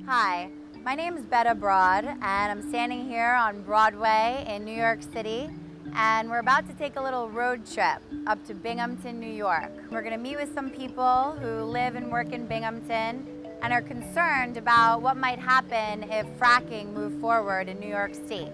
Hi, my name is Betta Broad, and I'm standing here on Broadway in New York City, and we're about to take a little road trip up to Binghamton, New York. We're going to meet with some people who live and work in Binghamton and are concerned about what might happen if fracking moved forward in New York State.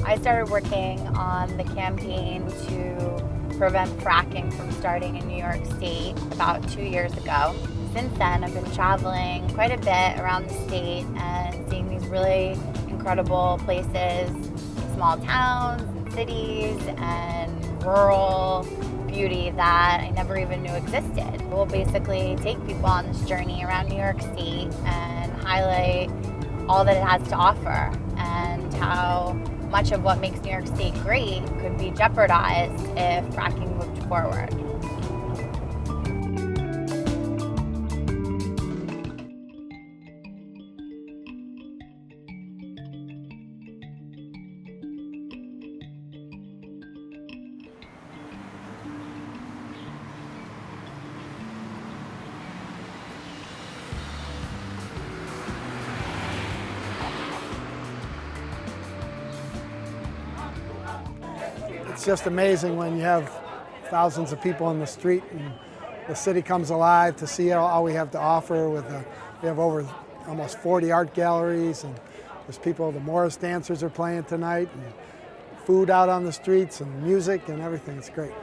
I started working on the campaign to prevent fracking from starting in New York State about 2 years ago. Since then, I've been traveling quite a bit around the state and seeing these really incredible places, small towns and cities and rural beauty that I never even knew existed. We'll basically take people on this journey around New York State and highlight all that it has to offer and how much of what makes New York State great could be jeopardized if fracking moved forward. It's just amazing when you have thousands of people in the street and the city comes alive to see all we have to offer. We have over almost 40 art galleries, and there's people, the Morris dancers are playing tonight, and food out on the streets and music and everything. It's great.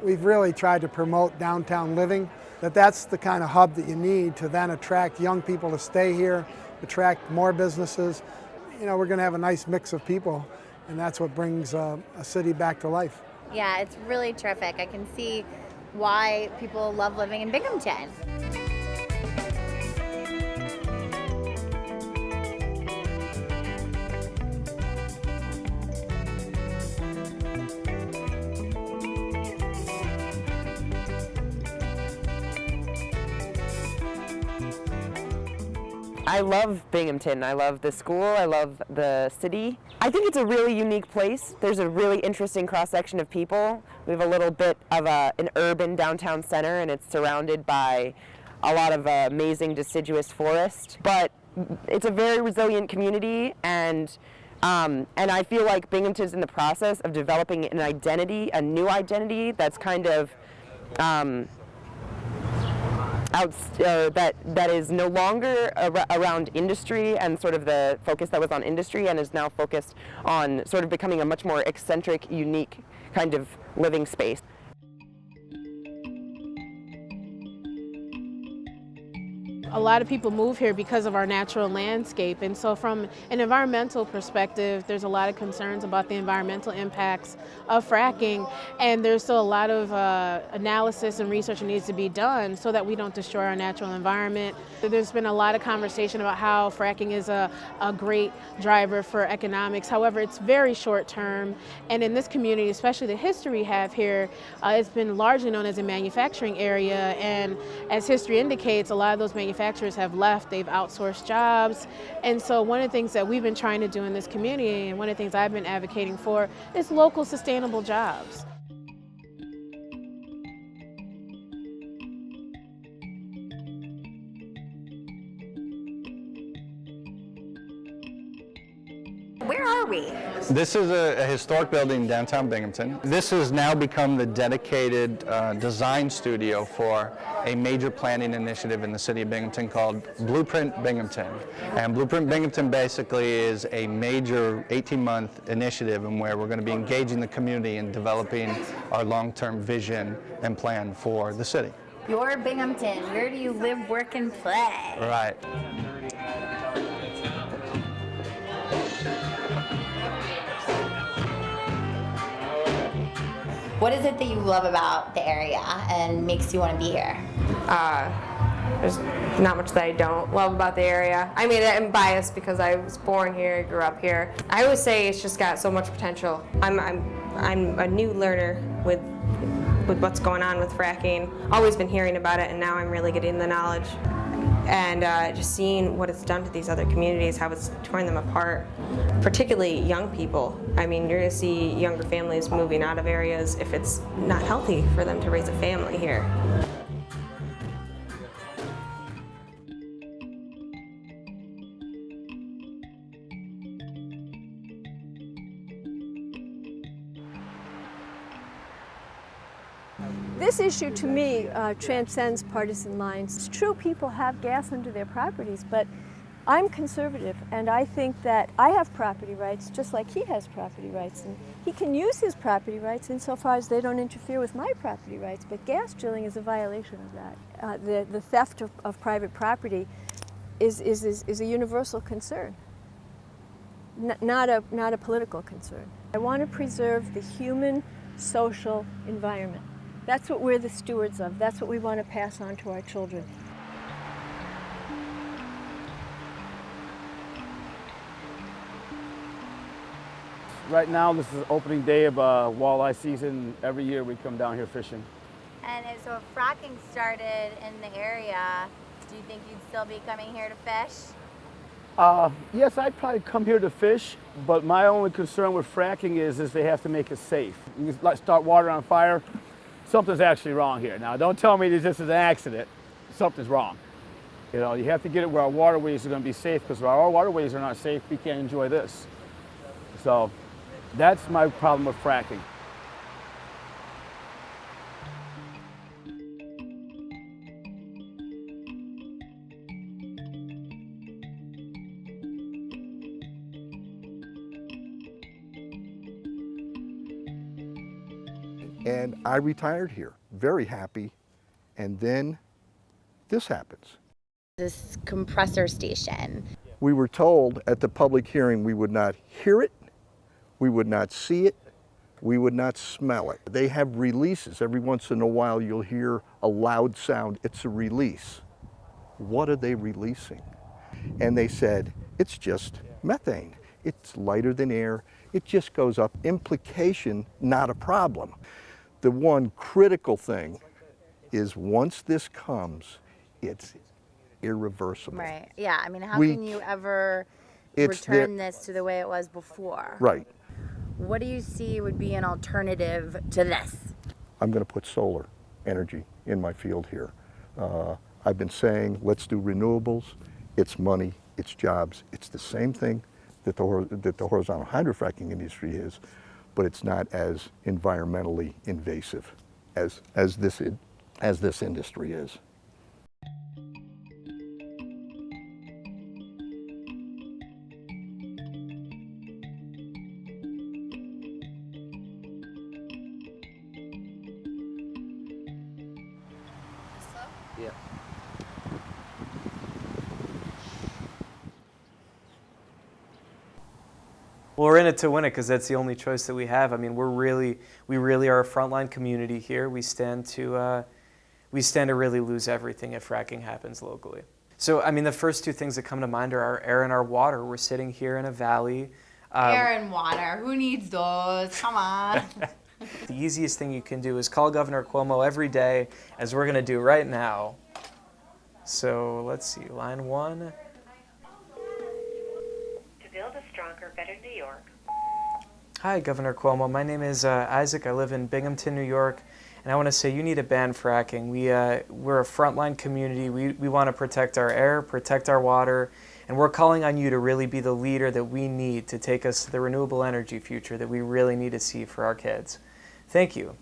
We've really tried to promote downtown living, that's the kind of hub that you need to then attract young people to stay here, attract more businesses. You know, we're going to have a nice mix of people, and that's what brings a city back to life. Yeah, it's really terrific. I can see why people love living in Binghamton. I love Binghamton. I love the school. I love the city. I think it's a really unique place. There's a really interesting cross-section of people. We have a little bit of an urban downtown center, and it's surrounded by a lot of amazing deciduous forest. But it's a very resilient community, and I feel like Binghamton's in the process of developing an identity, a new identity that's kind of that is no longer around industry and sort of the focus that was on industry, and is now focused on sort of becoming a much more eccentric, unique kind of living space. A lot of people move here because of our natural landscape, and so from an environmental perspective, there's a lot of concerns about the environmental impacts of fracking, and there's still a lot of analysis and research that needs to be done so that we don't destroy our natural environment. There's been a lot of conversation about how fracking is a great driver for economics. However, it's very short term, and in this community, especially the history we have here, it's been largely known as a manufacturing area, and as history indicates, a lot of those manufacturers have left, they've outsourced jobs, and so one of the things that we've been trying to do in this community, and one of the things I've been advocating for, is local sustainable jobs. Where are we? This is a historic building in downtown Binghamton. This has now become the dedicated design studio for a major planning initiative in the city of Binghamton called Blueprint Binghamton. And Blueprint Binghamton basically is a major 18-month initiative in where we're going to be engaging the community in developing our long-term vision and plan for the city. You're Binghamton. Where do you live, work, and play? Right. What is it that you love about the area and makes you want to be here? There's not much that I don't love about the area. I mean, I'm biased because I was born here, grew up here. I always say it's just got so much potential. I'm a new learner with with what's going on with fracking. Always been hearing about it, and now I'm really getting the knowledge. And just seeing what it's done to these other communities, how it's torn them apart, particularly young people. I mean, you're going to see younger families moving out of areas if it's not healthy for them to raise a family here. This issue, to me, transcends partisan lines. It's true people have gas under their properties, but I'm conservative, and I think that I have property rights just like he has property rights. And he can use his property rights insofar as they don't interfere with my property rights, but gas drilling is a violation of that. The theft of private property is a universal concern, not a political concern. I want to preserve the human, social environment. That's what we're the stewards of. That's what we want to pass on to our children. Right now, this is opening day of walleye season. Every year we come down here fishing. And so if fracking started in the area, do you think you'd still be coming here to fish? Yes, I'd probably come here to fish, but my only concern with fracking is they have to make it safe. You start water on fire, something's actually wrong here. Now, don't tell me this is an accident. Something's wrong. You know, you have to get it where our waterways are going to be safe, because if our waterways are not safe, we can't enjoy this. So that's my problem with fracking. And I retired here, very happy, and then this happens. This compressor station. We were told at the public hearing we would not hear it, we would not see it, we would not smell it. They have releases. Every once in a while you'll hear a loud sound. It's a release. What are they releasing? And they said, it's just methane. It's lighter than air. It just goes up. Implication, not a problem. The one critical thing is once this comes, it's irreversible. Right. Yeah. I mean, how can you ever return this to the way it was before? Right. What do you see would be an alternative to this? I'm going to put solar energy in my field here. I've been saying, let's do renewables. It's money, it's jobs. It's the same thing that the horizontal hydrofracking industry is, but it's not as environmentally invasive as this industry is. Yeah. Well, we're in it to win it because that's the only choice that we have. I mean, we really are a frontline community here. We stand to really lose everything if fracking happens locally. So, I mean, the first two things that come to mind are our air and our water. We're sitting here in a valley. Air and water. Who needs those? Come on. The easiest thing you can do is call Governor Cuomo every day, as we're going to do right now. So let's see, line one. Better New York. Hi, Governor Cuomo. My name is Isaac. I live in Binghamton, New York, and I want to say you need to ban fracking. We're a frontline community. We want to protect our air, protect our water, and we're calling on you to really be the leader that we need to take us to the renewable energy future that we really need to see for our kids. Thank you.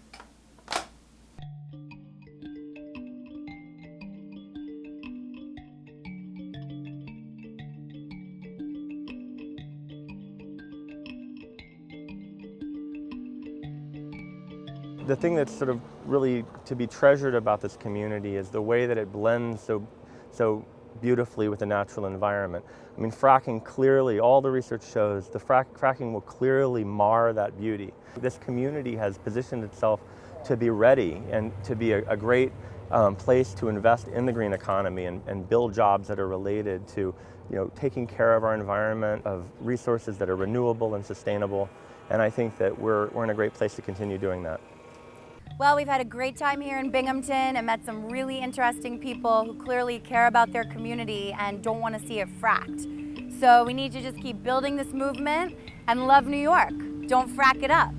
The thing that's sort of really to be treasured about this community is the way that it blends so beautifully with the natural environment. I mean, fracking clearly, all the research shows, the fracking will clearly mar that beauty. This community has positioned itself to be ready and to be a great place to invest in the green economy and build jobs that are related to, taking care of our environment, of resources that are renewable and sustainable. And I think that we're in a great place to continue doing that. Well, we've had a great time here in Binghamton and met some really interesting people who clearly care about their community and don't want to see it fracked. So we need to just keep building this movement and love New York. Don't frack it up.